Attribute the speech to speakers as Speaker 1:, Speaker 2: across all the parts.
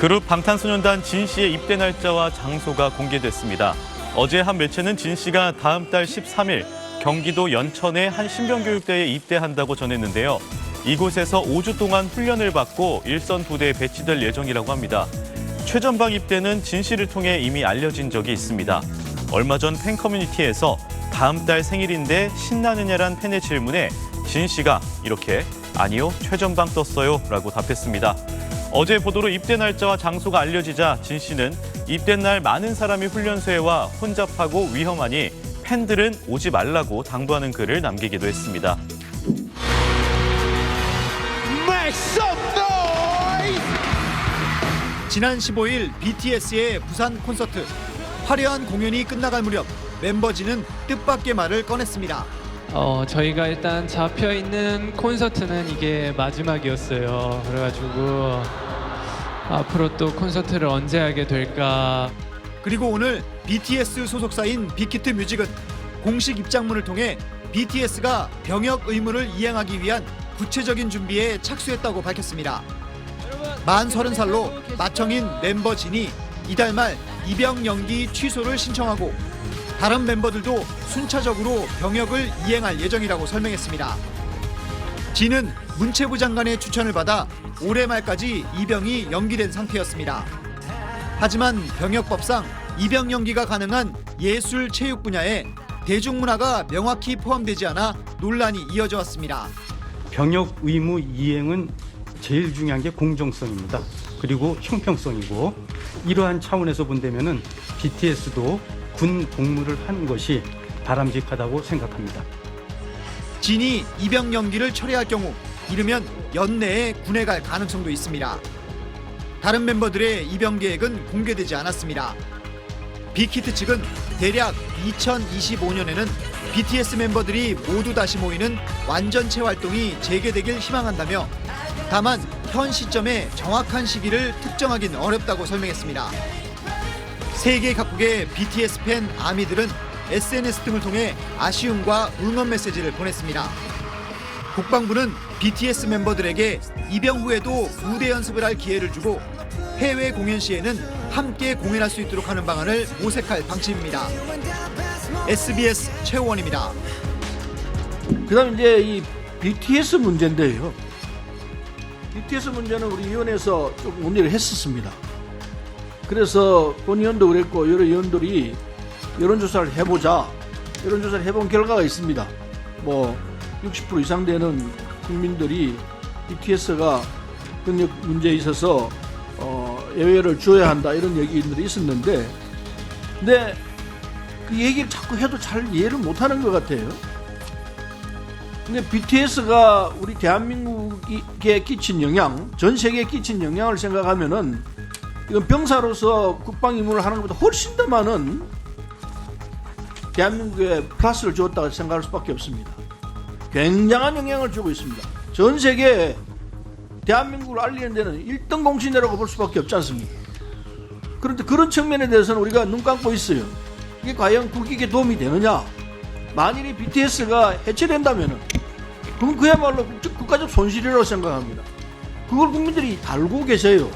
Speaker 1: 그룹 방탄소년단 진 씨의 입대 날짜와 장소가 공개됐습니다. 어제 한 매체는 진 씨가 다음 달 13일 경기도 연천의 한 신병교육대에 입대한다고 전했는데요. 이곳에서 5주 동안 훈련을 받고 일선 부대에 배치될 예정이라고 합니다. 최전방 입대는 진 씨를 통해 이미 알려진 적이 있습니다. 얼마 전 팬 커뮤니티에서 다음 달 생일인데 신나느냐란 팬의 질문에 진 씨가 이렇게 아니요, 최전방 떴어요 라고 답했습니다. 어제 보도로 입대 날짜와 장소가 알려지자 진 씨는 입대 날 많은 사람이 훈련소에 와 혼잡하고 위험하니 팬들은 오지 말라고 당부하는 글을 남기기도 했습니다.
Speaker 2: 지난 15일 BTS의 부산 콘서트. 화려한 공연이 끝나갈 무렵 멤버 진은 뜻밖의 말을 꺼냈습니다.
Speaker 3: 저희가 일단 잡혀있는 콘서트는 이게 마지막이었어요. 그래가지고 앞으로 또 콘서트를 언제 하게 될까.
Speaker 2: 그리고 오늘 BTS 소속사인 빅히트 뮤직은 공식 입장문을 통해 BTS가 병역 의무를 이행하기 위한 구체적인 준비에 착수했다고 밝혔습니다. 만 30살로 마청인 멤버 진이 이달 말 입영 연기 취소를 신청하고 다른 멤버들도 순차적으로 병역을 이행할 예정이라고 설명했습니다. 진은 문체부 장관의 추천을 받아 올해 말까지 입영이 연기된 상태였습니다. 하지만 병역법상 입영 연기가 가능한 예술, 체육 분야에 대중문화가 명확히 포함되지 않아 논란이 이어져 왔습니다.
Speaker 4: 병역 의무 이행은 제일 중요한 게 공정성입니다. 그리고 형평성이고 이러한 차원에서 본다면은 BTS도 군 복무를 하는 것이 바람직하다고 생각합니다.
Speaker 2: 진이 입영 연기를 철회할 경우 이르면 연내에 군에 갈 가능성도 있습니다. 다른 멤버들의 입영 계획은 공개되지 않았습니다. 빅히트 측은 대략 2025년에는 BTS 멤버들이 모두 다시 모이는 완전체 활동이 재개되길 희망한다며 다만 현 시점에 정확한 시기를 특정하기는 어렵다고 설명했습니다. 세계 각국의 BTS 팬 아미들은 SNS 등을 통해 아쉬움과 응원 메시지를 보냈습니다. 국방부는 BTS 멤버들에게 입영 후에도 무대 연습을 할 기회를 주고 해외 공연 시에는 함께 공연할 수 있도록 하는 방안을 모색할 방침입니다. SBS 최우원입니다.
Speaker 5: 그다음 이제 이 BTS 문제인데요. BTS 문제는 우리 위원회에서 좀 논의를 했었습니다. 그래서 본 의원도 그랬고 여러 의원들이 여론조사를 해보자. 여론조사를 해본 결과가 있습니다. 뭐 60% 이상 되는 국민들이 BTS가 병역 문제에 있어서 예외를 줘야 한다 이런 얘기들이 있었는데, 근데 그 얘기를 자꾸 해도 잘 이해를 못하는 것 같아요. 근데 BTS가 우리 대한민국에 끼친 영향, 전 세계에 끼친 영향을 생각하면은 이건 병사로서 국방 임무를 하는 것보다 훨씬 더 많은 대한민국에 플러스를 주었다고 생각할 수밖에 없습니다. 굉장한 영향을 주고 있습니다. 전 세계에 대한민국을 알리는 데는 1등 공신이라고 볼 수밖에 없지 않습니까? 그런데 그런 측면에 대해서는 우리가 눈 감고 있어요. 이게 과연 국익에 도움이 되느냐? 만일이 BTS가 해체된다면은 그건 그야말로 국가적 손실이라고 생각합니다. 그걸 국민들이 알고 계세요.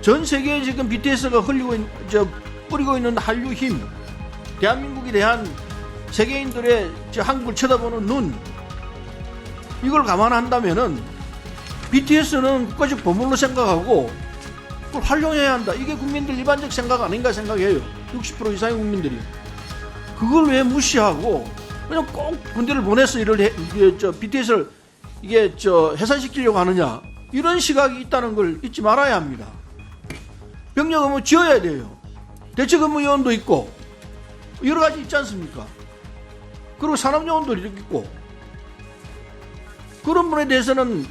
Speaker 5: 전 세계에 지금 BTS가 뿌리고 있는 한류 힘, 대한민국에 대한 세계인들의 한국을 쳐다보는 눈, 이걸 감안한다면은 BTS는 국가적 보물로 생각하고 그걸 활용해야 한다. 이게 국민들 일반적 생각 아닌가 생각해요. 60% 이상의 국민들이. 그걸 왜 무시하고 그냥 꼭 군대를 보내서 BTS를 해산시키려고 하느냐, 이런 시각이 있다는 걸 잊지 말아야 합니다. 병력 의무 지어야 돼요. 대책 의무요원도 있고 여러 가지 있지 않습니까? 그리고 산업요원도 있고, 그런 분에 대해서는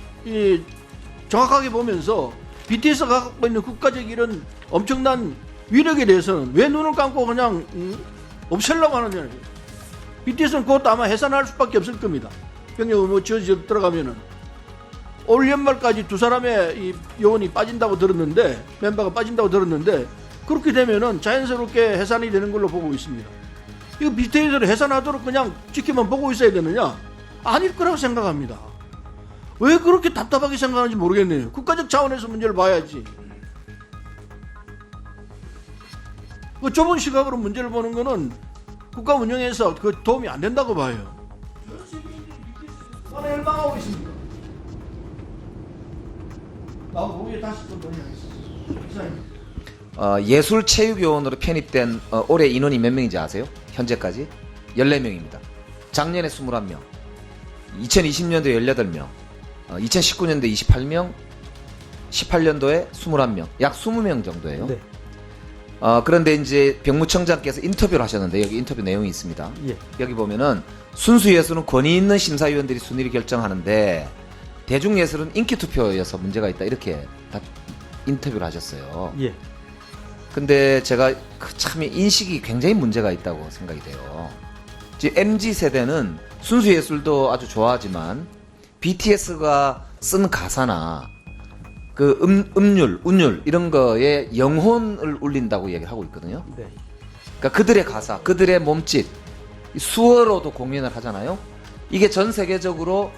Speaker 5: 정확하게 보면서 BTS가 갖고 있는 국가적 이런 엄청난 위력에 대해서는 왜 눈을 감고 그냥 없애려고 하느냐. BTS는 그것도 아마 해산할 수밖에 없을 겁니다. 병력 의무 지어 들어가면은 올 연말까지 두 사람의 이 요원이 빠진다고 들었는데, 멤버가 빠진다고 들었는데, 그렇게 되면은 자연스럽게 해산이 되는 걸로 보고 있습니다. 이거 BTS를 해산하도록 그냥 지켜만 보고 있어야 되느냐? 아닐 거라고 생각합니다. 왜 그렇게 답답하게 생각하는지 모르겠네요. 국가적 차원에서 문제를 봐야지. 그 좁은 시각으로 문제를 보는 거는 국가 운영에서 그 도움이 안 된다고 봐요. 나는 열망하고 있습니다. 나 거기에 다시 또 논의하겠습니다. 이사님.
Speaker 6: 예술체육요원으로 편입된 올해 인원이 몇 명인지 아세요? 현재까지 14명입니다. 작년에 21명, 2020년도에 18명, 2019년도에 28명, 18년도에 21명, 약 20명 정도예요.
Speaker 4: 네.
Speaker 6: 그런데 이제 병무청장께서 인터뷰를 하셨는데 여기 인터뷰 내용이 있습니다.
Speaker 4: 예.
Speaker 6: 여기 보면은 순수예술은 권위 있는 심사위원들이 순위를 결정하는데 대중예술은 인기투표여서 문제가 있다 이렇게 다 인터뷰를 하셨어요.
Speaker 4: 예.
Speaker 6: 근데 제가 참 인식이 굉장히 문제가 있다고 생각이 돼요. 지금 MZ세대는 순수예술도 아주 좋아하지만 BTS가 쓴 가사나 그 음률, 운율 이런 거에 영혼을 울린다고 얘기를 하고 있거든요.
Speaker 4: 네.
Speaker 6: 그러니까 그들의 가사, 그들의 몸짓, 수어로도 공연을 하잖아요. 이게 전 세계적으로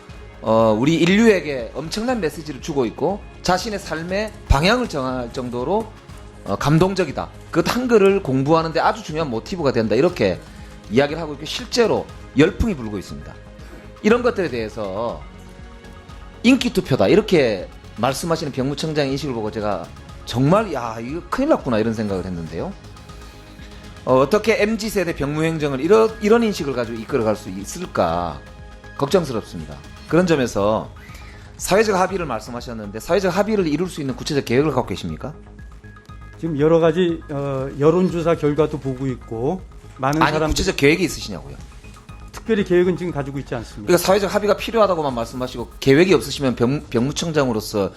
Speaker 6: 우리 인류에게 엄청난 메시지를 주고 있고 자신의 삶의 방향을 정할 정도로 감동적이다. 그 한글을 공부하는데 아주 중요한 모티브가 된다. 이렇게 이야기를 하고 있고 실제로 열풍이 불고 있습니다. 이런 것들에 대해서 인기투표다 이렇게 말씀하시는 병무청장 인식을 보고 제가 정말 야 이거 큰일 났구나 이런 생각을 했는데요. 어떻게 MZ세대 병무행정을 이런 인식을 가지고 이끌어갈 수 있을까 걱정스럽습니다. 그런 점에서 사회적 합의를 말씀하셨는데 사회적 합의를 이룰 수 있는 구체적 계획을 갖고 계십니까?
Speaker 4: 지금 여러 가지 여론조사 결과도 보고 있고 많은
Speaker 6: 아니
Speaker 4: 사람들
Speaker 6: 구체적 계획이 있으시냐고요.
Speaker 4: 특별히 계획은 지금 가지고 있지 않습니다.
Speaker 6: 그러니까 사회적 합의가 필요하다고만 말씀하시고 계획이 없으시면 병무청장으로서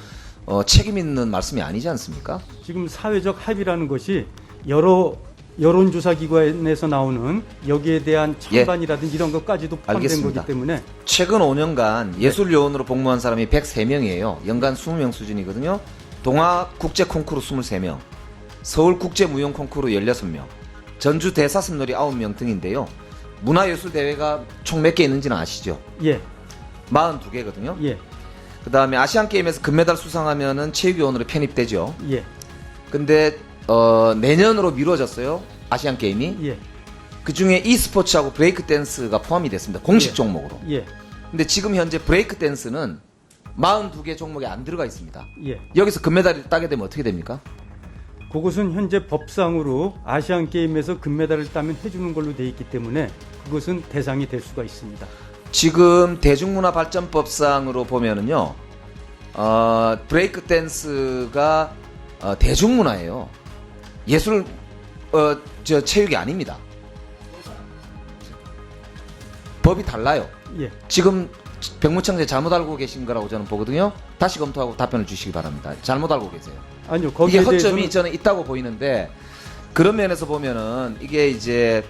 Speaker 6: 책임 있는 말씀이 아니지 않습니까?
Speaker 4: 지금 사회적 합의라는 것이 여러 여론조사 기관에서 나오는 여기에 대한 찬반이라든지 이런 것까지도 포함된
Speaker 6: 알겠습니다.
Speaker 4: 거기 때문에
Speaker 6: 최근 5년간 예술요원으로 복무한 사람이 103명이에요. 연간 20명 수준이거든요. 동아국제콩쿠르 23명, 서울국제무용콩쿠르 16명, 전주 대사슴놀이 9명 등인데요. 문화예술대회가 총 몇 개 있는지는 아시죠?
Speaker 4: 예,
Speaker 6: 42개거든요.
Speaker 4: 예,
Speaker 6: 그 다음에 아시안게임에서 금메달 수상하면은 체육요원으로 편입되죠.
Speaker 4: 예,
Speaker 6: 근데 내년으로 미뤄졌어요. 아시안게임이.
Speaker 4: 예,
Speaker 6: 그 중에 e스포츠하고 브레이크 댄스가 포함이 됐습니다. 공식
Speaker 4: 예.
Speaker 6: 종목으로.
Speaker 4: 예,
Speaker 6: 근데 지금 현재 브레이크 댄스는 42개 종목에 안 들어가 있습니다.
Speaker 4: 예.
Speaker 6: 여기서 금메달을 따게 되면 어떻게 됩니까?
Speaker 4: 그것은 현재 법상으로 아시안 게임에서 금메달을 따면 해주는 걸로 돼 있기 때문에 그것은 대상이 될 수가 있습니다.
Speaker 6: 지금 대중문화발전법상으로 보면은요, 브레이크 댄스가 대중문화예요. 예술, 체육이 아닙니다. 법이 달라요.
Speaker 4: 예,
Speaker 6: 지금 병무청장이 잘못 알고 계신 거라고 저는 보거든요. 다시 검토하고 답변을 주시기 바랍니다. 잘못 알고 계세요.
Speaker 4: 아니요,
Speaker 6: 이게
Speaker 4: 거기에
Speaker 6: 허점이
Speaker 4: 대해서는
Speaker 6: 저는 있다고 보이는데 그런 면에서 보면은 이게 이제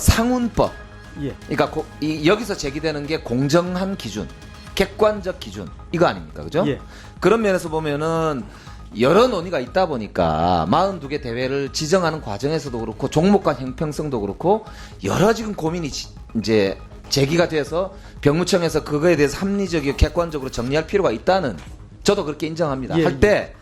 Speaker 6: 상훈법,
Speaker 4: 예,
Speaker 6: 그러니까 여기서 제기되는 게 공정한 기준, 객관적 기준 이거 아닙니까, 그죠?
Speaker 4: 예.
Speaker 6: 그런 면에서 보면은 여러 논의가 있다 보니까 42개 대회를 지정하는 과정에서도 그렇고 종목 간 형평성도 그렇고 여러 지금 고민이 이제 제기가 돼서 병무청에서 그거에 대해서 합리적이고 객관적으로 정리할 필요가 있다는 저도 그렇게 인정합니다.
Speaker 4: 예,
Speaker 6: 할 때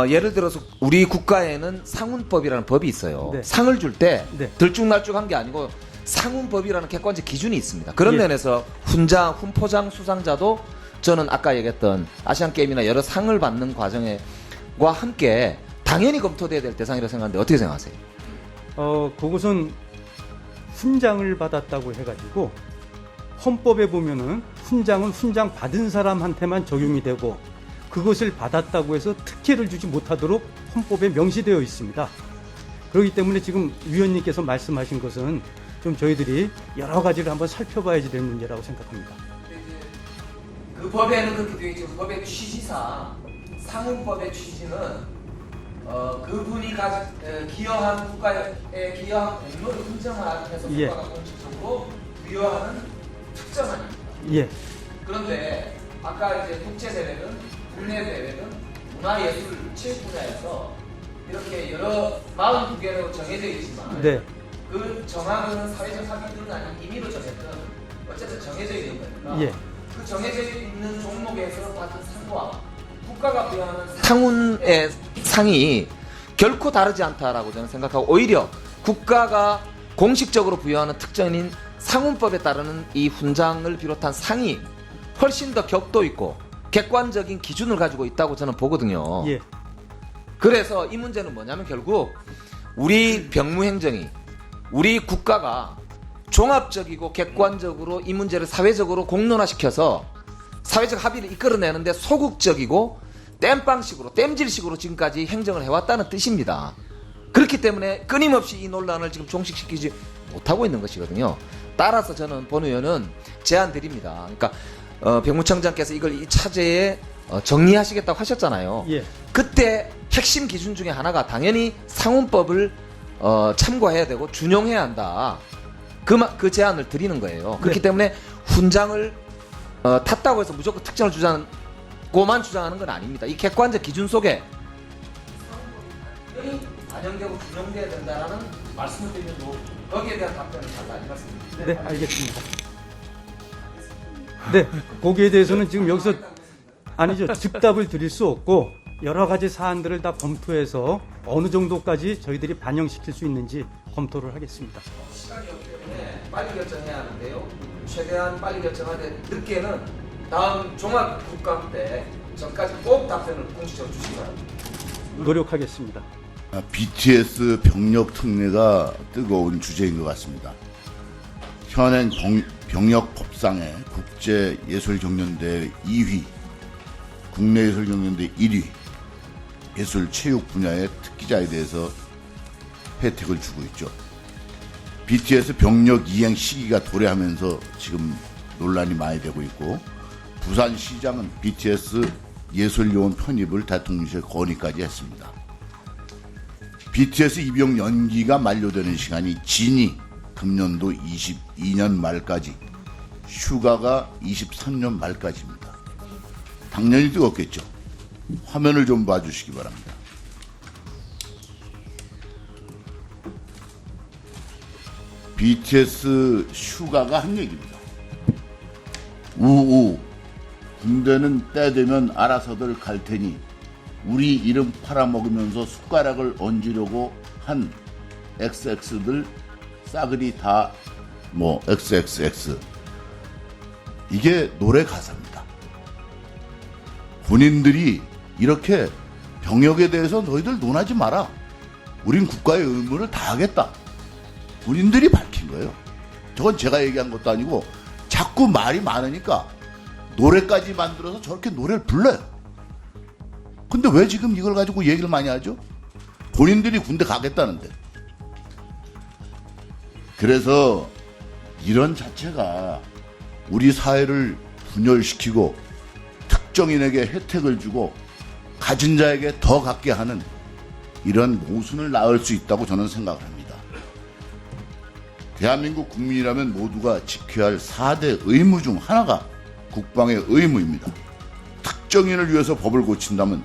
Speaker 6: 예를 들어서 우리 국가에는 상훈법이라는 법이 있어요.
Speaker 4: 네.
Speaker 6: 상을 줄 때
Speaker 4: 네.
Speaker 6: 들쭉날쭉한 게 아니고 상훈법이라는 객관적 기준이 있습니다. 그런
Speaker 4: 예.
Speaker 6: 면에서 훈포장 수상자도 저는 아까 얘기했던 아시안게임이나 여러 상을 받는 과정과 함께 당연히 검토돼야 될 대상이라고 생각하는데 어떻게 생각하세요?
Speaker 4: 그것은 훈장을 받았다고 해가지고 헌법에 보면은 훈장은 훈장 받은 사람한테만 적용이 되고 그것을 받았다고 해서 특혜를 주지 못하도록 헌법에 명시되어 있습니다. 그렇기 때문에 지금 위원님께서 말씀하신 것은 좀 저희들이 여러 가지를 한번 살펴봐야지 될 문제라고 생각합니다.
Speaker 6: 그 법에는 그렇게 되어 있죠. 그 법의 취지상 상훈법의 취지는 그분이 기여한 국가에 기여한 공로를 인정하기 위해서
Speaker 4: 예.
Speaker 6: 국가가 공식적으로 부여하는 특정한.
Speaker 4: 예,
Speaker 6: 그런데 아까 이제 국제 대회든 국내 대회든 문화예술 체육 분야에서 이렇게 여러 42개로 정해져 있지만
Speaker 4: 네,
Speaker 6: 그 정하는 사회적 합의들은 아닌 임의로 정했든 어쨌든 정해져 있는 거니까
Speaker 4: 예.
Speaker 6: 그 정해져 있는 종목에서 받은 상과 국가가 부여하는 상훈의 상이 결코 다르지 않다라고 저는 생각하고 오히려 국가가 공식적으로 부여하는 특정인 상훈법에 따르는 이 훈장을 비롯한 상이 훨씬 더 격도 있고 객관적인 기준을 가지고 있다고 저는 보거든요.
Speaker 4: 예.
Speaker 6: 그래서 이 문제는 뭐냐면 결국 우리 병무행정이 우리 국가가 종합적이고 객관적으로 이 문제를 사회적으로 공론화시켜서 사회적 합의를 이끌어내는데 소극적이고 땜빵식으로 땜질식으로 지금까지 행정을 해왔다는 뜻입니다. 그렇기 때문에 끊임없이 이 논란을 지금 종식시키지 못하고 있는 것이거든요. 따라서 저는 본 의원은 제안 드립니다. 그러니까 병무청장께서 이걸 이 차제에 정리하시겠다고 하셨잖아요.
Speaker 4: 예.
Speaker 6: 그때 핵심 기준 중에 하나가 당연히 상훈법을 참고해야 되고 준용해야 한다. 그 제안을 드리는 거예요. 그렇기
Speaker 4: 네.
Speaker 6: 때문에 훈장을 탔다고 해서 무조건 특정을 주장하는 건 아닙니다. 이 객관적 기준 속에 상훈법이 반영되고 준용돼야 된다라는 말씀을 드리면 거기에 대한 답변을 달라 이 말씀입니다.
Speaker 4: 네, 알겠습니다. 네, 거기에 대해서는 지금 여기서 아니죠. 즉답을 드릴 수 없고 여러 가지 사안들을 다 검토해서 어느 정도까지 저희들이 반영시킬 수 있는지 검토를 하겠습니다.
Speaker 6: 시간이 없기 때문에 빨리 결정해야 하는데요. 최대한 빨리 결정하되 늦게는 다음 종합국감 때 전까지 꼭 답변을 공식적으로 주시기 바랍니다.
Speaker 4: 노력하겠습니다.
Speaker 7: BTS 병력 특례가 뜨거운 주제인 것 같습니다. 현행 병력 법상의 국제예술경연대 2위, 국내예술경연대 1위, 예술체육 분야의 특기자에 대해서 혜택을 주고 있죠. BTS 병력 이행 시기가 도래하면서 지금 논란이 많이 되고 있고, 부산시장은 BTS 예술요원 편입을 대통령실에 건의까지 했습니다. BTS 입영 연기가 만료되는 시간이 진이 금년도 22년 말까지, 휴가가 23년 말까지입니다. 당연히 뜨겁겠죠. 화면을 좀 봐주시기 바랍니다. BTS 휴가가 한 얘기입니다. 우우 군대는 때 되면 알아서들 갈 테니 우리 이름 팔아먹으면서 숟가락을 얹으려고 한 XX들 싸그리 다 XXX. 이게 노래 가사입니다. 군인들이 이렇게 병역에 대해서 너희들 논하지 마라. 우린 국가의 의무를 다하겠다. 군인들이 밝힌 거예요. 저건 제가 얘기한 것도 아니고 자꾸 말이 많으니까 노래까지 만들어서 저렇게 노래를 불러요. 근데 왜 지금 이걸 가지고 얘기를 많이 하죠? 본인들이 군대 가겠다는데. 그래서 이런 자체가 우리 사회를 분열시키고 특정인에게 혜택을 주고 가진 자에게 더 갖게 하는 이런 모순을 낳을 수 있다고 저는 생각을 합니다. 대한민국 국민이라면 모두가 지켜야 할 4대 의무 중 하나가 국방의 의무입니다. 특정인을 위해서 법을 고친다면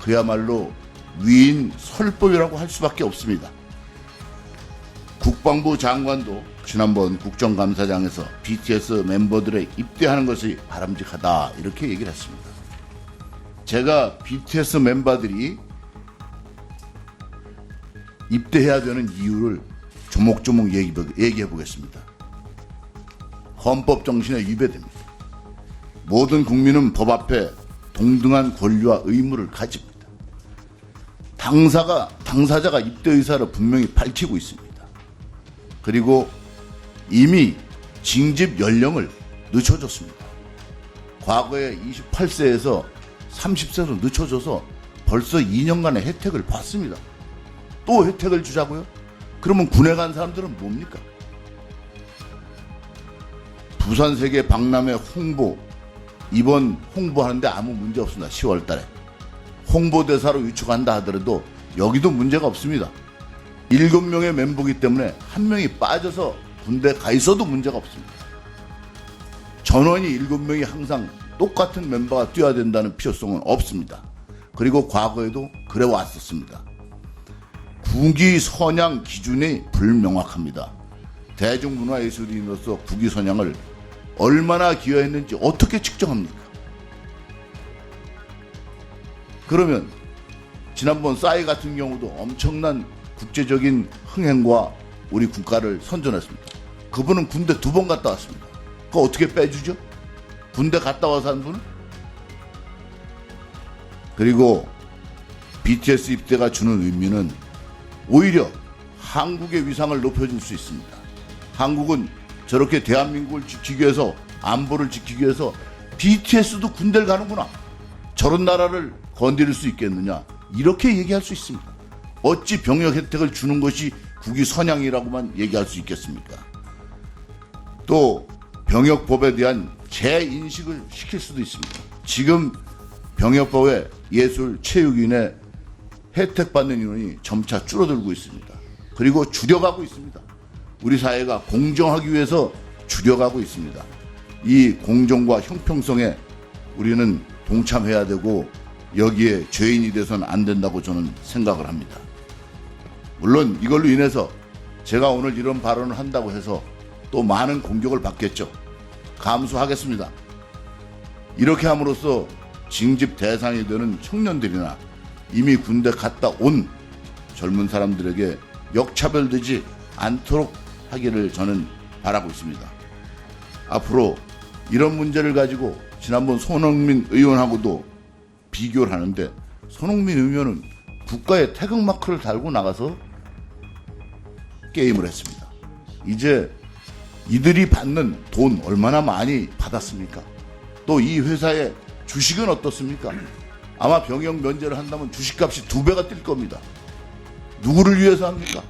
Speaker 7: 그야말로 위인 설법이라고 할 수밖에 없습니다. 국방부 장관도 지난번 국정감사장에서 BTS 멤버들의 입대하는 것이 바람직하다 이렇게 얘기를 했습니다. 제가 BTS 멤버들이 입대해야 되는 이유를 조목조목 얘기해 보겠습니다. 헌법 정신에 위배됩니다. 모든 국민은 법 앞에 동등한 권리와 의무를 가집니다. 당사자가 입대 의사를 분명히 밝히고 있습니다. 그리고 이미 징집 연령을 늦춰줬습니다. 과거에 28세에서 30세로 늦춰줘서 벌써 2년간의 혜택을 받습니다. 또 혜택을 주자고요? 그러면 군에 간 사람들은 뭡니까? 부산 세계 박람회 홍보, 이번 홍보하는데 아무 문제 없습니다. 10월 달에. 홍보대사로 유축한다 하더라도 여기도 문제가 없습니다. 7명의 멤버이기 때문에 한 명이 빠져서 군대 가 있어도 문제가 없습니다. 전원이 7명이 항상 똑같은 멤버가 뛰어야 된다는 필요성은 없습니다. 그리고 과거에도 그래 왔었습니다. 국위 선양 기준이 불명확합니다. 대중문화예술인으로서 국위 선양을 얼마나 기여했는지 어떻게 측정합니까? 그러면 지난번 싸이 같은 경우도 엄청난 국제적인 흥행과 우리 국가를 선전했습니다. 그분은 군대 2번 갔다 왔습니다. 그거 어떻게 빼주죠? 군대 갔다 와서 한 분은? 그리고 BTS 입대가 주는 의미는 오히려 한국의 위상을 높여줄 수 있습니다. 한국은 저렇게 대한민국을 지키기 위해서, 안보를 지키기 위해서 BTS도 군대를 가는구나. 저런 나라를 건드릴 수 있겠느냐. 이렇게 얘기할 수 있습니다. 어찌 병역 혜택을 주는 것이 국위 선양이라고만 얘기할 수 있겠습니까? 또 병역법에 대한 재인식을 시킬 수도 있습니다. 지금 병역법에 예술, 체육인의 혜택받는 인원이 점차 줄어들고 있습니다. 그리고 줄여가고 있습니다. 우리 사회가 공정하기 위해서 줄여가고 있습니다. 이 공정과 형평성에 우리는 동참해야 되고 여기에 죄인이 돼서는 안 된다고 저는 생각을 합니다. 물론 이걸로 인해서 제가 오늘 이런 발언을 한다고 해서 또 많은 공격을 받겠죠. 감수하겠습니다. 이렇게 함으로써 징집 대상이 되는 청년들이나 이미 군대 갔다 온 젊은 사람들에게 역차별되지 않도록 하기를 저는 바라고 있습니다. 앞으로 이런 문제를 가지고 지난번 손흥민 의원하고도 비교를 하는데, 손흥민 의원은 국가의 태극마크를 달고 나가서 게임을 했습니다. 이제 이들이 받는 돈 얼마나 많이 받았습니까? 또 이 회사의 주식은 어떻습니까? 아마 병역 면제를 한다면 주식값이 2배가 뛸 겁니다. 누구를 위해서 합니까?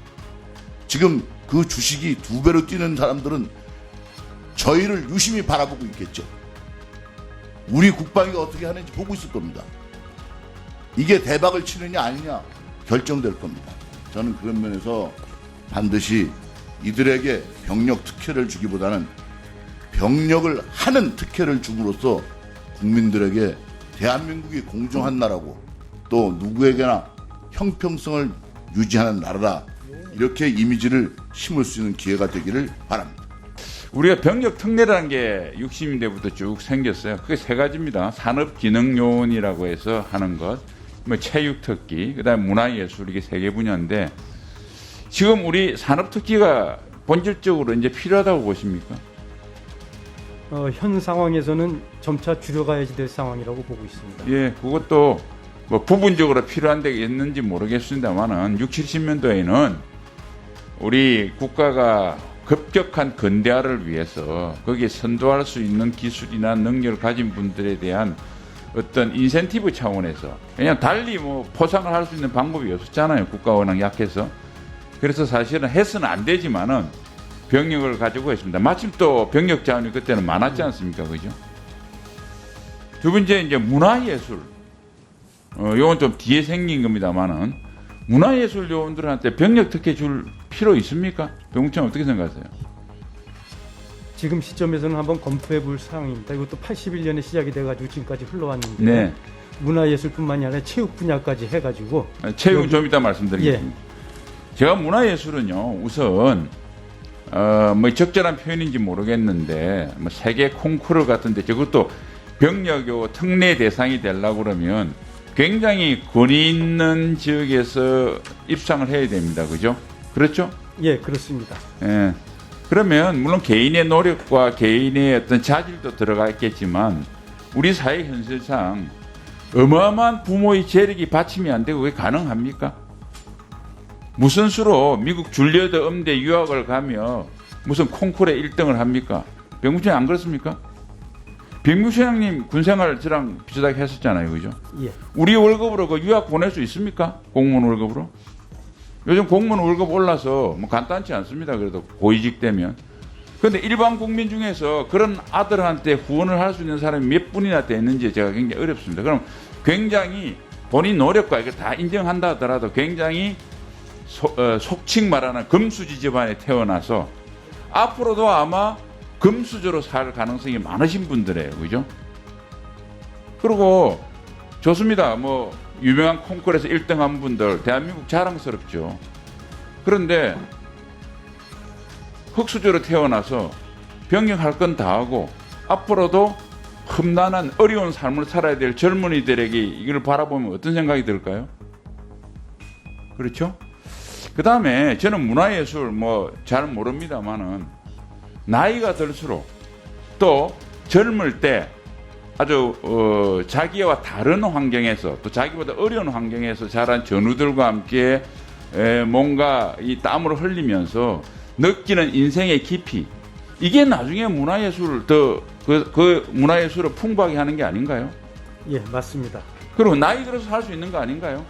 Speaker 7: 지금 그 주식이 2배로 뛰는 사람들은 저희를 유심히 바라보고 있겠죠. 우리 국방이 어떻게 하는지 보고 있을 겁니다. 이게 대박을 치느냐 아니냐 결정될 겁니다. 저는 그런 면에서 반드시 이들에게 병력 특혜를 주기보다는 병력을 하는 특혜를 줌으로써 국민들에게 대한민국이 공정한 나라고 또 누구에게나 형평성을 유지하는 나라다, 이렇게 이미지를 심을 수 있는 기회가 되기를 바랍니다.
Speaker 8: 우리가 병력 특례라는 게 60년대부터 쭉 생겼어요. 그게 3가지입니다. 산업기능요원이라고 해서 하는 것, 뭐 체육특기, 그다음에 문화예술, 이게 3개 분야인데, 지금 우리 산업특기가 본질적으로 이제 필요하다고 보십니까?
Speaker 4: 현 상황에서는 점차 줄여가야지 될 상황이라고 보고 있습니다.
Speaker 8: 예, 그것도 뭐 부분적으로 필요한 데가 있는지 모르겠습니다만은 60, 70년도에는 우리 국가가 급격한 근대화를 위해서 거기에 선도할 수 있는 기술이나 능력을 가진 분들에 대한 어떤 인센티브 차원에서, 그냥 달리 뭐 포상을 할 수 있는 방법이 없었잖아요. 국가가 워낙 약해서. 그래서 사실은 해서는 안 되지만은 병력을 가지고 있습니다. 마침 또 병력 자원이 그때는 많았지 않습니까? 그죠? 두 번째, 이제 문화예술. 요건 좀 뒤에 생긴 겁니다만은, 문화예술 요원들한테 병력 특혜 줄 필요 있습니까? 병무청 어떻게 생각하세요?
Speaker 4: 지금 시점에서는 한번 검토해 볼 사항입니다. 이것도 81년에 시작이 돼가지고 지금까지 흘러왔는데,
Speaker 8: 네.
Speaker 4: 문화예술뿐만이 아니라 체육 분야까지 해가지고.
Speaker 8: 체육은 좀 이따 말씀드리겠습니다.
Speaker 4: 예.
Speaker 8: 제가 문화예술은요, 우선 뭐 적절한 표현인지 모르겠는데, 뭐 세계 콩쿠르 같은데 저것도 병력 특례 대상이 되려고 그러면 굉장히 권위 있는 지역에서 입상을 해야 됩니다. 그죠? 그렇죠?
Speaker 4: 예, 그렇습니다.
Speaker 8: 예. 그러면 물론 개인의 노력과 개인의 어떤 자질도 들어가 있겠지만, 우리 사회 현실상 어마어마한 부모의 재력이 받침이 안 되고 그게 가능합니까? 무슨 수로 미국 줄리어드 음대 유학을 가며 무슨 콩쿠르에 1등을 합니까? 병무청이 안 그렇습니까? 병무청장님 군생활 저랑 비슷하게 했었잖아요. 그죠?
Speaker 4: 예.
Speaker 8: 우리 월급으로 그 유학 보낼 수 있습니까? 공무원 월급으로? 요즘 공무원 월급 올라서 뭐 간단치 않습니다. 그래도 고위직 되면. 그런데 일반 국민 중에서 그런 아들한테 후원을 할 수 있는 사람이 몇 분이나 됐는지 제가 굉장히 어렵습니다. 그럼 굉장히 본인 노력과 이걸 다 인정한다 하더라도 굉장히 속칭 말하는 금수저 집안에 태어나서 앞으로도 아마 금수저로 살 가능성이 많으신 분들이에요. 그죠? 그리고 좋습니다. 뭐 유명한 콩쿠르에서 1등 한 분들 대한민국 자랑스럽죠. 그런데 흙수저로 태어나서 병역할 건 다 하고 앞으로도 험난한 어려운 삶을 살아야 될 젊은이들에게 이걸 바라보면 어떤 생각이 들까요? 그렇죠? 그 다음에 저는 문화예술 뭐 잘 모릅니다만은 나이가 들수록 또 젊을 때 아주 자기와 다른 환경에서 또 자기보다 어려운 환경에서 자란 전우들과 함께 뭔가 이 땀을 흘리면서 느끼는 인생의 깊이, 이게 나중에 문화예술을 그 문화예술을 풍부하게 하는 게 아닌가요?
Speaker 4: 예, 맞습니다.
Speaker 8: 그리고 나이 들어서 할 수 있는 거 아닌가요?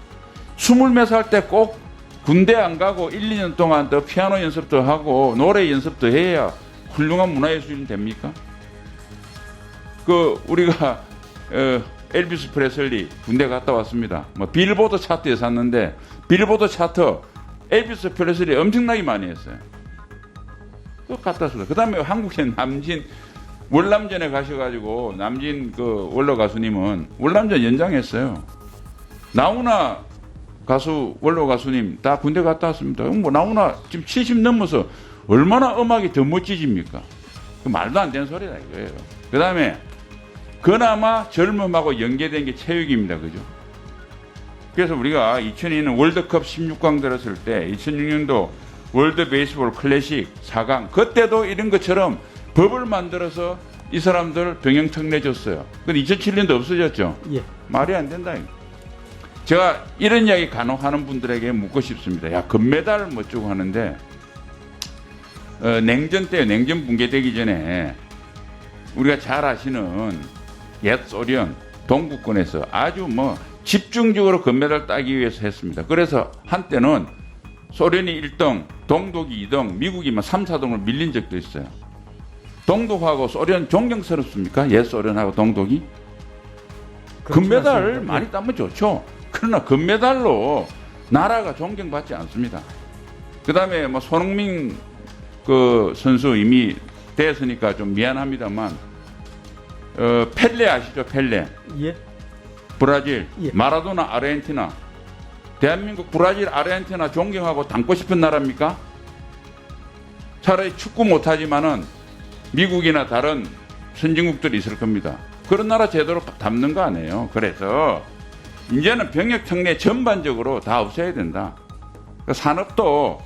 Speaker 8: 20몇 살 때 꼭 군대 안 가고 1, 2년 동안 더 피아노 연습도 하고 노래 연습도 해야 훌륭한 문화예술이 됩니까? 우리가 엘비스 프레슬리 군대 갔다 왔습니다. 뭐 빌보드 차트에 샀는데 빌보드 차트 엘비스 프레슬리 엄청나게 많이 했어요. 또 갔다 왔어요. 그다음에 한국의 남진 월남전에 가셔가지고 남진 원로 가수님은 월남전 연장했어요. 나훈아 가수 원로 가수님 다 군대 갔다 왔습니다. 뭐 나훈아 지금 70 넘어서 얼마나 음악이 더 멋지집니까? 말도 안 되는 소리다 이거예요. 그다음에 그나마 젊음하고 연계된 게 체육입니다. 그죠? 그래서 우리가 2002년 월드컵 16강 들었을 때 2006년도 월드 베이스볼 클래식 4강 그때도 이런 것처럼 법을 만들어서 이 사람들 병영 내줬어요. 근데 2007년도 없어졌죠?
Speaker 4: 예.
Speaker 8: 말이 안 된다. 제가 이런 이야기 간혹 하는 분들에게 묻고 싶습니다. 야, 금메달 뭐 어쩌고 하는데 냉전 때요. 냉전 붕괴되기 전에 우리가 잘 아시는 옛 소련 동구권에서 아주 뭐 집중적으로 금메달 따기 위해서 했습니다. 그래서 한때는 소련이 1등, 동독이 2등, 미국이 3, 4등으로 밀린 적도 있어요. 동독하고 소련 존경스럽습니까? 옛 소련하고 동독이? 금메달 많이 따면 좋죠. 그러나 금메달로 나라가 존경받지 않습니다. 그 다음에 뭐 손흥민 선수 이미 됐으니까 좀 미안합니다만 펠레 아시죠? 펠레.
Speaker 4: 예.
Speaker 8: 브라질,
Speaker 4: 예.
Speaker 8: 마라도나 아르헨티나. 대한민국 브라질, 아르헨티나 존경하고 닮고 싶은 나라입니까? 차라리 축구 못하지만은 미국이나 다른 선진국들이 있을 겁니다. 그런 나라 제대로 닮는 거 아니에요. 그래서 이제는 병역 특례 전반적으로 다 없애야 된다. 산업도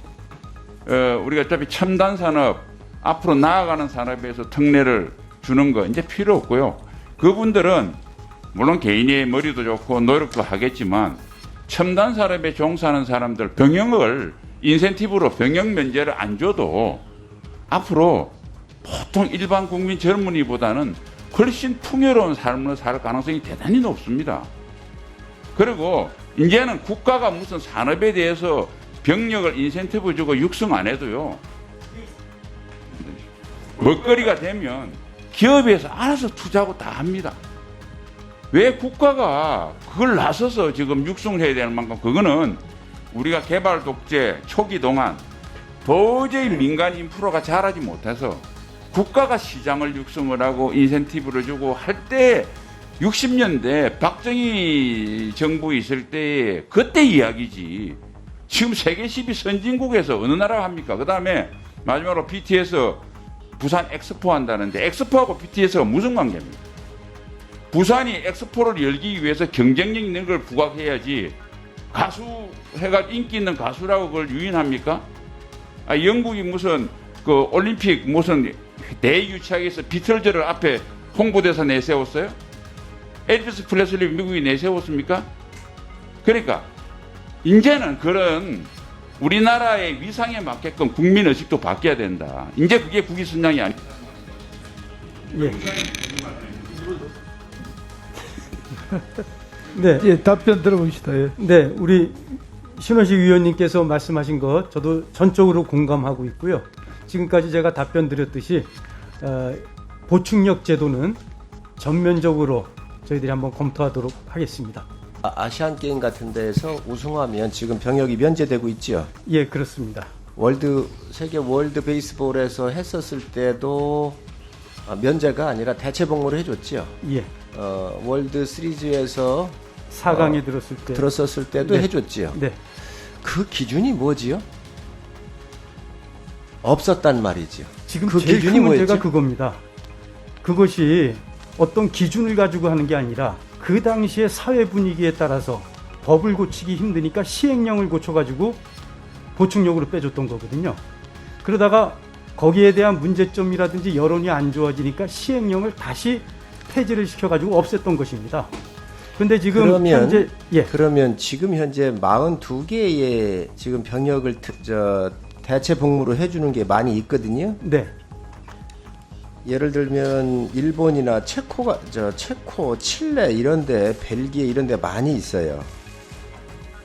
Speaker 8: 우리가 어차피 첨단 산업, 앞으로 나아가는 산업에서 특례를 주는 거 이제 필요 없고요. 그분들은 물론 개인의 머리도 좋고 노력도 하겠지만 첨단 산업에 종사하는 사람들 병역을 인센티브로 병역 면제를 안 줘도 앞으로 보통 일반 국민 젊은이보다는 훨씬 풍요로운 삶을 살 가능성이 대단히 높습니다. 그리고 이제는 국가가 무슨 산업에 대해서 병력을 인센티브 주고 육성 안 해도요. 먹거리가 되면 기업에서 알아서 투자하고 다 합니다. 왜 국가가 그걸 나서서 지금 육성을 해야 되는 만큼 그거는 우리가 개발 독재 초기 동안 도저히 민간 인프라가 자라지 못해서 국가가 시장을 육성을 하고 인센티브를 주고 할 때 60년대 박정희 정부 있을 때 그때 이야기지. 지금 세계 10위 선진국에서 어느 나라가 합니까? 그 다음에 마지막으로 BTS 부산 엑스포 한다는데 엑스포하고 BTS가 무슨 관계입니까? 부산이 엑스포를 열기 위해서 경쟁력 있는 걸 부각해야지 가수 해가 인기 있는 가수라고 그걸 유인합니까? 영국이 무슨 올림픽 무슨 대유치하게서 비틀즈를 앞에 홍보대사 내세웠어요? 엘비스 프레슬리 미국이 내세웠습니까? 그러니까 이제는 그런 우리나라의 위상에 맞게끔 국민의식도 바뀌어야 된다. 이제 그게 국위선양이 아니다.
Speaker 4: 예. 네.
Speaker 9: 예, 답변 들어봅시다. 예.
Speaker 4: 네, 우리 신원식 위원님께서 말씀하신 것 저도 전적으로 공감하고 있고요. 지금까지 제가 답변 드렸듯이 보충력 제도는 전면적으로 저희들이 한번 검토하도록 하겠습니다.
Speaker 10: 아시안 게임 같은 데에서 우승하면 지금 병역이 면제되고 있죠.
Speaker 4: 예, 그렇습니다.
Speaker 10: 세계 월드 베이스볼에서 했었을 때도 면제가 아니라 대체 복무를 해줬죠.
Speaker 4: 예.
Speaker 10: 월드 시리즈에서
Speaker 4: 4강에
Speaker 10: 들었었을 때도
Speaker 4: 네.
Speaker 10: 해줬지요.
Speaker 4: 네.
Speaker 10: 그 기준이 뭐지요? 없었단 말이지요.
Speaker 4: 지금
Speaker 10: 그
Speaker 4: 제일
Speaker 10: 기준이
Speaker 4: 큰 문제가
Speaker 10: 뭐였죠?
Speaker 4: 그겁니다. 그것이 어떤 기준을 가지고 하는 게 아니라 그 당시의 사회 분위기에 따라서 법을 고치기 힘드니까 시행령을 고쳐가지고 보충력으로 빼줬던 거거든요. 그러다가 거기에 대한 문제점이라든지 여론이 안 좋아지니까 시행령을 다시 폐지를 시켜가지고 없앴던 것입니다. 근데 지금
Speaker 10: 그러면
Speaker 4: 현재
Speaker 10: 그러면 지금 현재 42개의 지금 병역을 대체 복무로 해주는 게 많이 있거든요.
Speaker 4: 네.
Speaker 10: 예를 들면 일본이나 체코, 칠레 이런데, 벨기에 이런데 많이 있어요.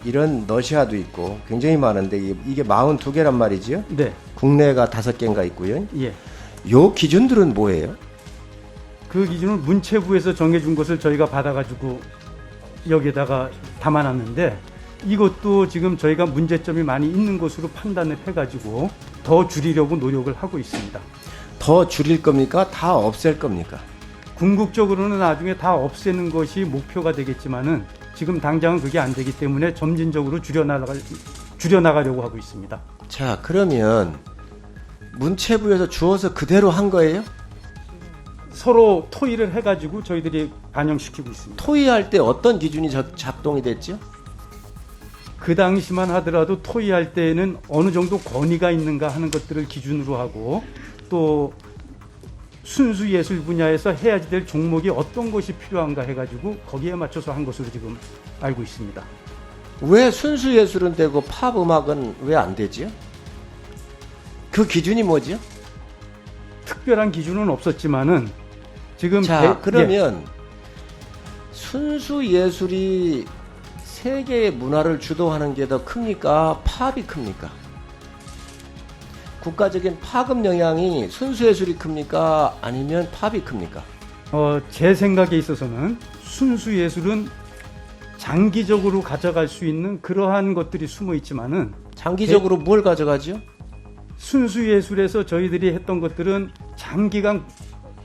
Speaker 10: 이런 러시아도 있고 굉장히 많은데 이게 42개란 말이죠.
Speaker 4: 네.
Speaker 10: 국내가 5개인가 있고요.
Speaker 4: 예.
Speaker 10: 요 기준들은 뭐예요?
Speaker 4: 그 기준은 문체부에서 정해준 것을 저희가 받아가지고 여기에다가 담아놨는데 이것도 지금 저희가 문제점이 많이 있는 것으로 판단을 해가지고 더 줄이려고 노력을 하고 있습니다.
Speaker 10: 더 줄일 겁니까? 다 없앨 겁니까?
Speaker 4: 궁극적으로는 나중에 다 없애는 것이 목표가 되겠지만은 지금 당장은 그게 안 되기 때문에 점진적으로 줄여나가려고 하고 있습니다.
Speaker 10: 자, 그러면 문체부에서 주어서 그대로 한 거예요?
Speaker 4: 서로 토의를 해가지고 저희들이 반영시키고 있습니다.
Speaker 10: 토의할 때 어떤 기준이 작동이 됐죠?
Speaker 4: 그 당시만 하더라도 토의할 때에는 어느 정도 권위가 있는가 하는 것들을 기준으로 하고 또 순수 예술 분야에서 해야지 될 종목이 어떤 것이 필요한가 해가지고 거기에 맞춰서 한 것으로 지금 알고 있습니다.
Speaker 10: 왜 순수 예술은 되고 팝 음악은 왜 안 되지요? 그 기준이 뭐죠?
Speaker 4: 특별한 기준은 없었지만은 지금
Speaker 10: 그러면 순수 예술이 세계의 문화를 주도하는 게 더 큽니까? 팝이 큽니까? 국가적인 파급 영향이 순수 예술이 큽니까? 아니면 팝이 큽니까?
Speaker 4: 제 생각에 있어서는 순수 예술은 장기적으로 가져갈 수 있는 그러한 것들이 숨어 있지만은
Speaker 10: 장기적으로 뭘 가져가죠?
Speaker 4: 순수 예술에서 저희들이 했던 것들은 장기간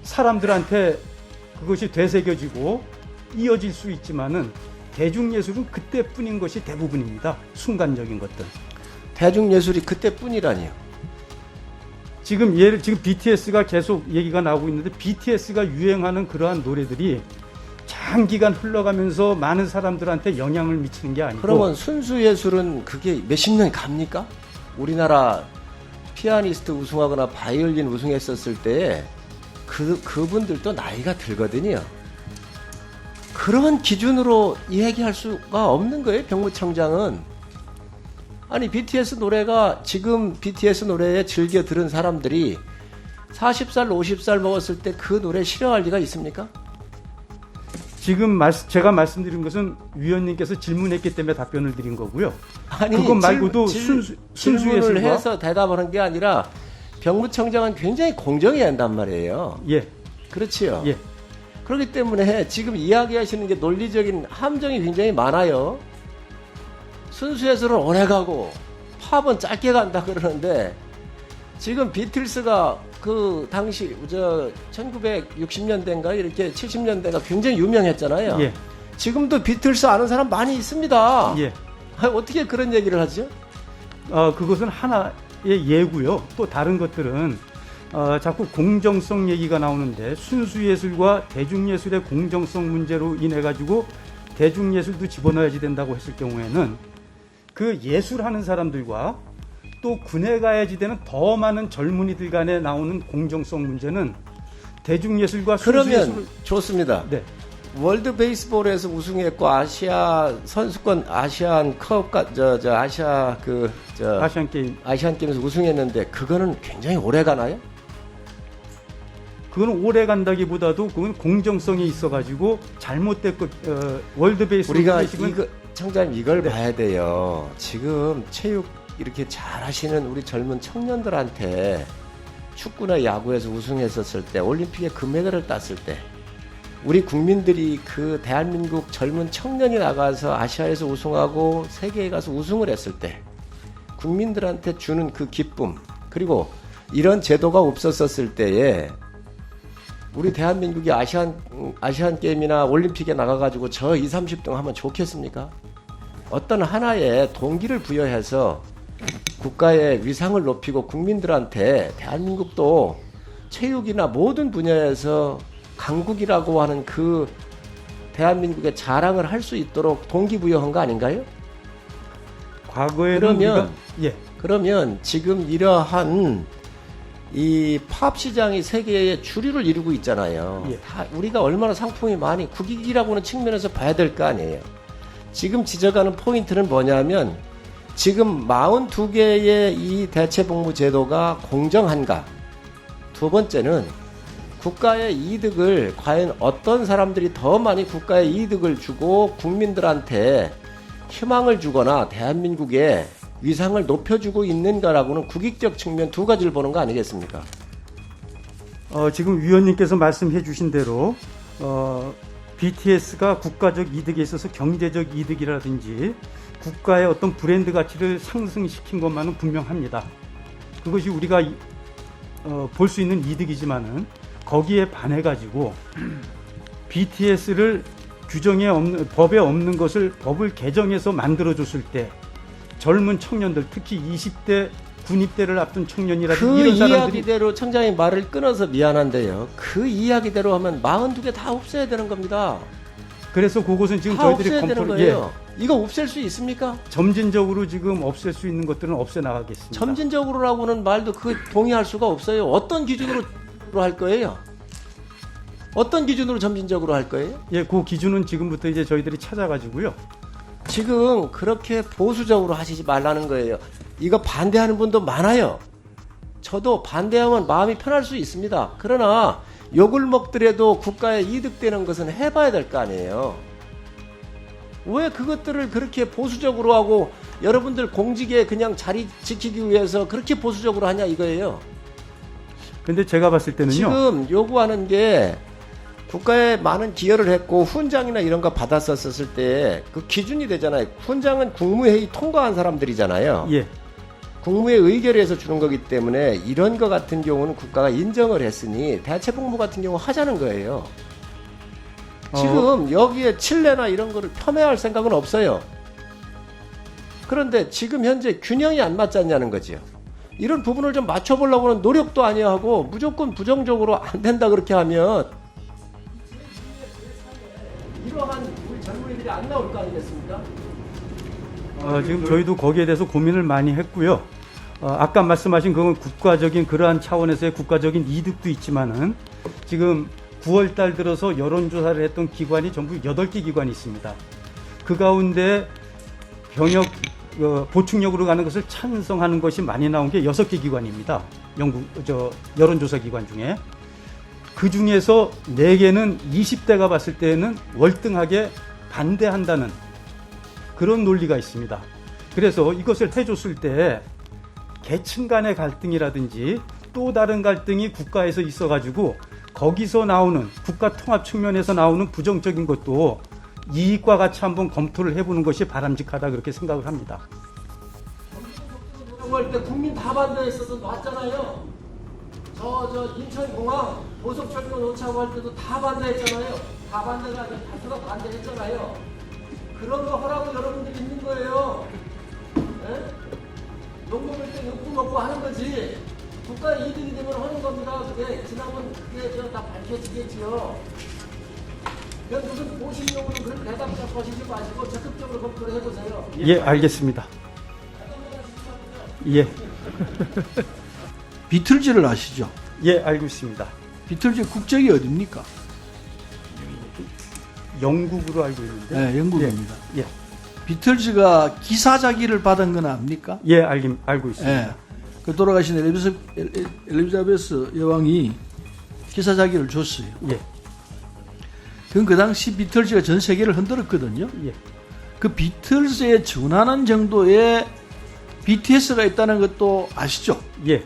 Speaker 4: 사람들한테 그것이 되새겨지고 이어질 수 있지만은 대중예술은 그때뿐인 것이 대부분입니다. 순간적인 것들.
Speaker 10: 대중예술이 그때뿐이라니요.
Speaker 4: 지금 BTS가 계속 얘기가 나오고 있는데 BTS가 유행하는 그러한 노래들이 장기간 흘러가면서 많은 사람들한테 영향을 미치는 게 아니고.
Speaker 10: 그러면 순수 예술은 그게 몇십 년이 갑니까? 우리나라 피아니스트 우승하거나 바이올린 우승했었을 때 그분들도 나이가 들거든요. 그런 기준으로 얘기할 수가 없는 거예요, 병무청장은. 아니, BTS 노래가 지금 BTS 노래에 즐겨 들은 사람들이 40살, 50살 먹었을 때 그 노래 싫어할 리가 있습니까?
Speaker 4: 지금 제가 말씀드린 것은 위원님께서 질문했기 때문에 답변을 드린 거고요.
Speaker 10: 아니,
Speaker 4: 그것 말고도
Speaker 10: 질문을 해서 대답하는 게 아니라 병무청장은 굉장히 공정해야 한단 말이에요.
Speaker 4: 예.
Speaker 10: 그렇지요.
Speaker 4: 예.
Speaker 10: 그렇기 때문에 지금 이야기하시는 게 논리적인 함정이 굉장히 많아요. 순수예술은 오래 가고 팝은 짧게 간다 그러는데 지금 비틀스가 그 당시 1960년대인가 이렇게 70년대가 굉장히 유명했잖아요.
Speaker 4: 예.
Speaker 10: 지금도 비틀스 아는 사람 많이 있습니다.
Speaker 4: 예.
Speaker 10: 어떻게 그런 얘기를 하죠?
Speaker 4: 그것은 하나의 예고요. 또 다른 것들은 자꾸 공정성 얘기가 나오는데 순수예술과 대중예술의 공정성 문제로 인해 가지고 대중예술도 집어넣어야지 된다고 했을 경우에는 그 예술하는 사람들과 또 군에 가야지 되는 더 많은 젊은이들 간에 나오는 공정성 문제는 대중예술과 순수예술.
Speaker 10: 그러면 좋습니다.
Speaker 4: 네.
Speaker 10: 월드 베이스볼에서 우승했고 아시아 선수권 아시안컵
Speaker 4: 아시안 게임
Speaker 10: 아시안 게임에서 우승했는데 그거는 굉장히 오래 가나요?
Speaker 4: 그건 오래 간다기보다도 그건 공정성이 있어가지고 잘못됐고 월드 베이스볼
Speaker 10: 우리가 청장님 이걸
Speaker 4: 네.
Speaker 10: 봐야 돼요. 지금 체육 이렇게 잘하시는 우리 젊은 청년들한테 축구나 야구에서 우승했었을 때 올림픽에 금메달을 땄을 때 우리 국민들이 그 대한민국 젊은 청년이 나가서 아시아에서 우승하고 세계에 가서 우승을 했을 때 국민들한테 주는 그 기쁨 그리고 이런 제도가 없었을 때에 우리 대한민국이 아시안 게임이나 올림픽에 나가가지고 저 20, 30등 하면 좋겠습니까? 어떤 하나의 동기를 부여해서 국가의 위상을 높이고 국민들한테 대한민국도 체육이나 모든 분야에서 강국이라고 하는 그 대한민국의 자랑을 할 수 있도록 동기부여한 거 아닌가요?
Speaker 4: 과거에는
Speaker 10: 그러면 지금 이러한 이 팝 시장이 세계의 주류를 이루고 있잖아요.
Speaker 4: 예.
Speaker 10: 다 우리가 얼마나 상품이 많이 국익이라고 하는 측면에서 봐야 될 거 아니에요. 지금 지적하는 포인트는 뭐냐면 지금 42개의 이 대체복무 제도가 공정한가? 두 번째는 국가의 이득을 과연 어떤 사람들이 더 많이 국가의 이득을 주고 국민들한테 희망을 주거나 대한민국의 위상을 높여주고 있는가라고는 국익적 측면 두 가지를 보는 거 아니겠습니까?
Speaker 4: 지금 위원님께서 말씀해 주신 대로 BTS가 국가적 이득에 있어서 경제적 이득이라든지 국가의 어떤 브랜드 가치를 상승시킨 것만은 분명합니다. 그것이 우리가 볼 수 있는 이득이지만은 거기에 반해가지고 BTS를 규정에 없는, 법에 없는 것을 법을 개정해서 만들어줬을 때 젊은 청년들, 특히 20대 군입대를 앞둔 청년이라든지
Speaker 10: 그
Speaker 4: 이런 사람들이
Speaker 10: 이야기대로 청장님 말을 끊어서 미안한데요. 그 이야기대로 하면 42개 다 없애야 되는 겁니다.
Speaker 4: 그래서 그것은 지금
Speaker 10: 다
Speaker 4: 저희들이
Speaker 10: 없애야 되는
Speaker 4: 검토를
Speaker 10: 거예요. 이거 없앨 수 있습니까?
Speaker 4: 점진적으로 지금 없앨 수 있는 것들은 없애 나가겠습니다.
Speaker 10: 점진적으로라고는 말도 그 동의할 수가 없어요. 어떤 기준으로 할 거예요? 어떤 기준으로 점진적으로 할 거예요?
Speaker 4: 예, 그 기준은 지금부터 이제 저희들이 찾아가지고요.
Speaker 10: 지금 그렇게 보수적으로 하시지 말라는 거예요. 이거 반대하는 분도 많아요. 저도 반대하면 마음이 편할 수 있습니다. 그러나 욕을 먹더라도 국가에 이득되는 것은 해봐야 될 거 아니에요. 왜 그것들을 그렇게 보수적으로 하고 여러분들 공직에 그냥 자리 지키기 위해서 그렇게 보수적으로 하냐 이거예요.
Speaker 4: 근데 제가 봤을 때는요.
Speaker 10: 지금 요구하는 게 국가에 많은 기여를 했고 훈장이나 이런 거 받았었을 때 그 기준이 되잖아요. 훈장은 국무회의 통과한 사람들이잖아요.
Speaker 4: 예.
Speaker 10: 국무회의 의결에서 주는 거기 때문에 이런 거 같은 경우는 국가가 인정을 했으니 대체복무 같은 경우 하자는 거예요. 지금 여기에 칠레나 이런 거를 폄훼할 생각은 없어요. 그런데 지금 현재 균형이 안 맞지 않냐는 거지요. 이런 부분을 좀 맞춰보려고 하는 노력도 아니야 하고 무조건 부정적으로 안 된다 그렇게 하면 이러한 우리 젊은이들이 안 나올 거 아니겠습니까?
Speaker 4: 지금 저희도 거기에 대해서 고민을 많이 했고요. 아까 말씀하신 그건 국가적인 그러한 차원에서의 국가적인 이득도 있지만은 지금 9월 달 들어서 여론조사를 했던 기관이 전부 8개 기관이 있습니다. 그 가운데 병역 보충력으로 가는 것을 찬성하는 것이 많이 나온 게 6개 기관입니다. 여론조사 기관 중에. 그 중에서 4개는 20대가 봤을 때는 월등하게 반대한다는 그런 논리가 있습니다. 그래서 이것을 해줬을 때 계층 간의 갈등이라든지 또 다른 갈등이 국가에서 있어가지고 거기서 나오는 국가 통합 측면에서 나오는 부정적인 것도 이익과 같이 한번 검토를 해보는 것이 바람직하다 그렇게 생각을 합니다.
Speaker 10: 할 때 국민 다 반대했어서 봤잖아요. 저 인천공항 고속철도 놓자고 할 때도 다 반대했잖아요. 다 반대가 아니라 다수가 반대했잖아요. 그런 거 하라고 여러분들 있는 거예요. 네? 욕 먹을 때 욕도 먹고 하는 거지. 국가 이득이 되면 하는 겁니다. 그게 지나면 그게 다 밝혀지겠지요. 그냥 무슨 보시려고는 그런 대답 하시지 마시고 적극적으로 검토를 해보세요.
Speaker 4: 예, 알겠습니다. 예.
Speaker 5: 비틀즈를 아시죠?
Speaker 4: 예, 알고 있습니다.
Speaker 5: 비틀즈 국적이 어딥니까?
Speaker 4: 영국으로 알고 있는데.
Speaker 5: 네, 영국입니다.
Speaker 4: 예.
Speaker 5: 비틀즈가 기사자기를 받은 건 압니까?
Speaker 4: 예, 알고 있습니다.
Speaker 5: 예. 그 돌아가신 엘리자베스 여왕이 기사자기를 줬어요.
Speaker 4: 예.
Speaker 5: 그건 그 당시 비틀즈가 전 세계를 흔들었거든요.
Speaker 4: 예.
Speaker 5: 그 비틀즈에 준하는 정도의 BTS가 있다는 것도 아시죠?
Speaker 4: 예.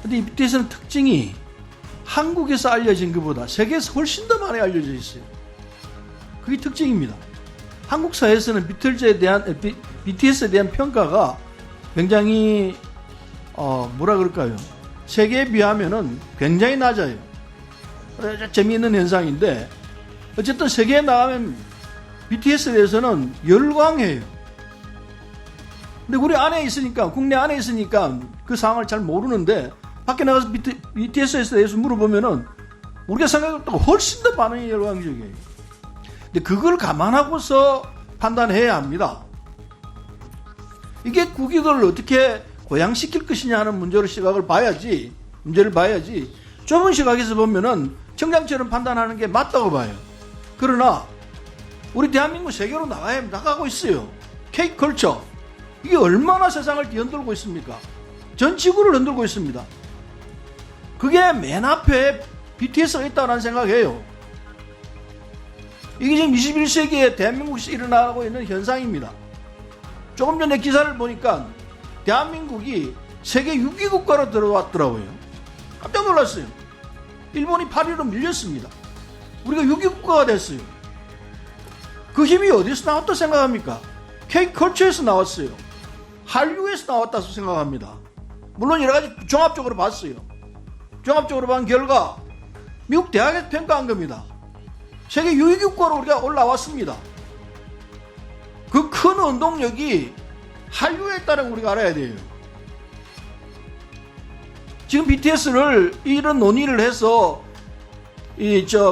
Speaker 5: 근데 이 BTS는 특징이 한국에서 알려진 것보다 세계에서 훨씬 더 많이 알려져 있어요. 그게 특징입니다. 한국 사회에서는 BTS에 대한 평가가 굉장히 뭐라 그럴까요? 세계에 비하면은 굉장히 낮아요. 재미있는 현상인데 어쨌든 세계에 나가면 BTS에 대해서는 열광해요. 근데 우리 안에 있으니까, 국내 안에 있으니까 그 상황을 잘 모르는데 밖에 나가서 BTS에 대해서 물어보면은 우리가 생각했던 훨씬 더 반응이 열광적이에요. 근데 그걸 감안하고서 판단해야 합니다. 이게 국익을 어떻게 고양시킬 것이냐 하는 문제를 봐야지 좁은 시각에서 보면은 청장처럼 판단하는 게 맞다고 봐요. 그러나 우리 대한민국 세계로 나가고 있어요. K컬처. 이게 얼마나 세상을 뒤흔들고 있습니까? 전 지구를 흔들고 있습니다. 그게 맨 앞에 BTS가 있다는 생각해요. 이게 지금 21세기에 대한민국에서 일어나고 있는 현상입니다. 조금 전에 기사를 보니까 대한민국이 세계 6위 국가로 들어왔더라고요. 깜짝 놀랐어요. 일본이 8위로 밀렸습니다. 우리가 6위 국가가 됐어요. 그 힘이 어디서 나왔다 생각합니까? K컬처에서 나왔어요. 한류에서 나왔다고 생각합니다. 물론 여러 가지 종합적으로 봤어요. 종합적으로 본 결과 미국 대학에서 평가한 겁니다. 세계 6위 국가로 우리가 올라왔습니다. 그 큰 운동력이 한류에 있다는 걸 우리가 알아야 돼요. 지금 BTS를 이런 논의를 해서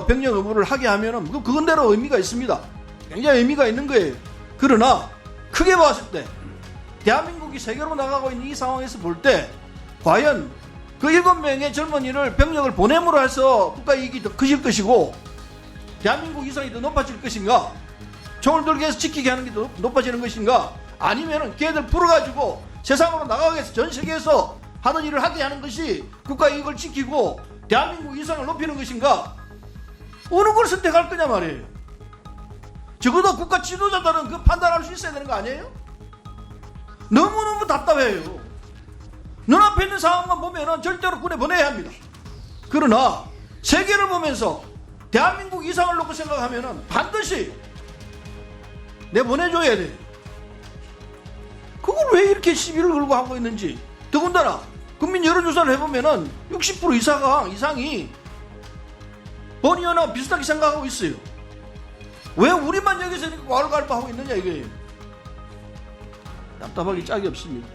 Speaker 5: 병역 여부를 하게 하면은 그건대로 의미가 있습니다. 굉장히 의미가 있는 거예요. 그러나 크게 봤을 때 대한민국이 세계로 나가고 있는 이 상황에서 볼 때 과연 그 7명의 젊은이를 병력을 보냄으로 해서 국가 이익이 더 커질 것이고 대한민국 이상이 더 높아질 것인가, 총을 들게 해서 지키게 하는 게 더 높아지는 것인가, 아니면은 걔들 풀어가지고 세상으로 나가게 해서 전 세계에서 하던 일을 하게 하는 것이 국가 이익을 지키고 대한민국 이상을 높이는 것인가, 어느 걸 선택할 거냐 말이에요. 적어도 국가 지도자들은 그 판단할 수 있어야 되는 거 아니에요? 너무너무 답답해요. 눈앞에 있는 상황만 보면은 절대로 군에 보내야 합니다. 그러나 세계를 보면서 대한민국 이상을 놓고 생각하면은 반드시 내보내줘야 돼. 그걸 왜 이렇게 시비를 걸고 하고 있는지. 더군다나 국민 여론조사를 해보면은 60% 이상이 본의원하고 비슷하게 생각하고 있어요. 왜 우리만 여기서 이렇게 왈가왈부하고 있느냐 이거예요. 답답하기 짝이 없습니다.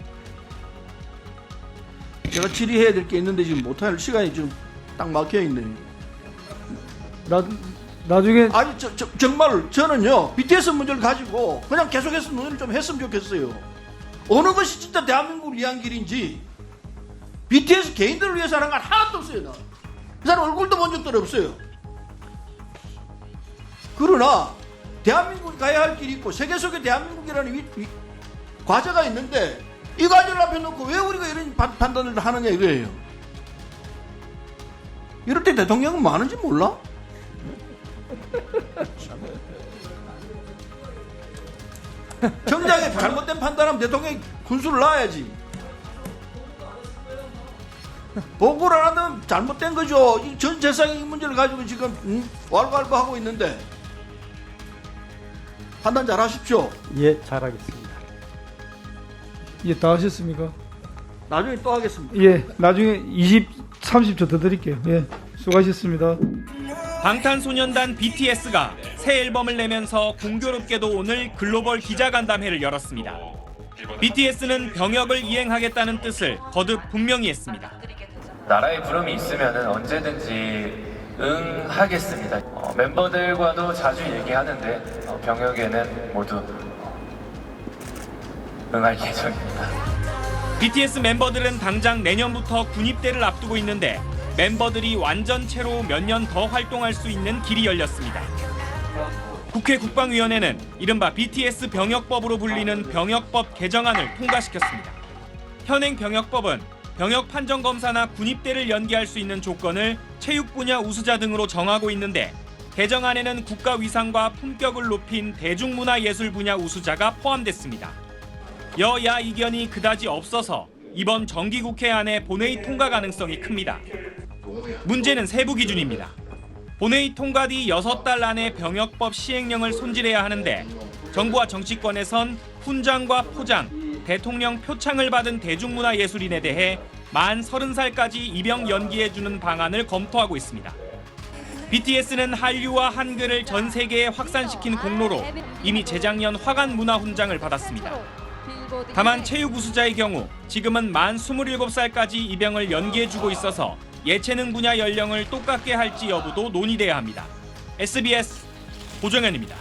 Speaker 5: 제가 질의해야 될 게 있는데 지금 못할 시간이 지금 딱 막혀 있네요.
Speaker 9: 나중에
Speaker 5: 아니 정말 저는요 BTS 문제를 가지고 그냥 계속해서 논의를 좀 했으면 좋겠어요. 어느 것이 진짜 대한민국을 위한 길인지. BTS 개인들을 위해서 하는 건 하나도 없어요. 나. 그 사람 얼굴도 본 적도 없어요. 그러나 대한민국이 가야 할 길이 있고 세계 속에 대한민국이라는 과제가 있는데 이 과제를 앞에 놓고 왜 우리가 이런 판단을 하느냐 이거예요. 이럴 때 대통령은 뭐 하는지 몰라? 정작에 잘못된 판단하면 대통령이 군수를 놔야지. 보고를 안 하면 잘못된 거죠. 전 세상이 이 문제를 가지고 지금 왈가왈부하고 있는데 판단 잘 하십시오.
Speaker 4: 예, 잘하겠습니다.
Speaker 9: 예, 다 하셨습니까?
Speaker 5: 나중에 또 하겠습니다.
Speaker 9: 예, 나중에 30초 더 드릴게요. 예, 수고하셨습니다.
Speaker 11: 방탄소년단 BTS가 새 앨범을 내면서 공교롭게도 오늘 글로벌 기자간담회를 열었습니다. BTS는 병역을 이행하겠다는 뜻을 거듭 분명히 했습니다.
Speaker 12: 나라의 부름이 있으면 언제든지 응하겠습니다. 멤버들과도 자주 얘기하는데 병역에는 모두 응할 예정입니다.
Speaker 11: BTS 멤버들은 당장 내년부터 군입대를 앞두고 있는데 멤버들이 완전체로 몇 년 더 활동할 수 있는 길이 열렸습니다. 국회 국방위원회는 이른바 BTS 병역법으로 불리는 병역법 개정안을 통과시켰습니다. 현행 병역법은 병역 판정검사나 군입대를 연기할 수 있는 조건을 체육 분야 우수자 등으로 정하고 있는데 개정안에는 국가 위상과 품격을 높인 대중문화예술 분야 우수자가 포함됐습니다. 여야 이견이 그다지 없어서 이번 정기국회 안에 본회의 통과 가능성이 큽니다. 문제는 세부 기준입니다. 본회의 통과 뒤 6달 안에 병역법 시행령을 손질해야 하는데 정부와 정치권에선 훈장과 포장, 대통령 표창을 받은 대중문화예술인에 대해 만 30살까지 입영 연기해주는 방안을 검토하고 있습니다. BTS는 한류와 한글을 전 세계에 확산시킨 공로로 이미 재작년 화관 문화 훈장을 받았습니다. 다만 체육 우수자의 경우 지금은 만 27살까지 입영을 연기해주고 있어서 예체능 분야 연령을 똑같게 할지 여부도 논의돼야 합니다. SBS 고정현입니다.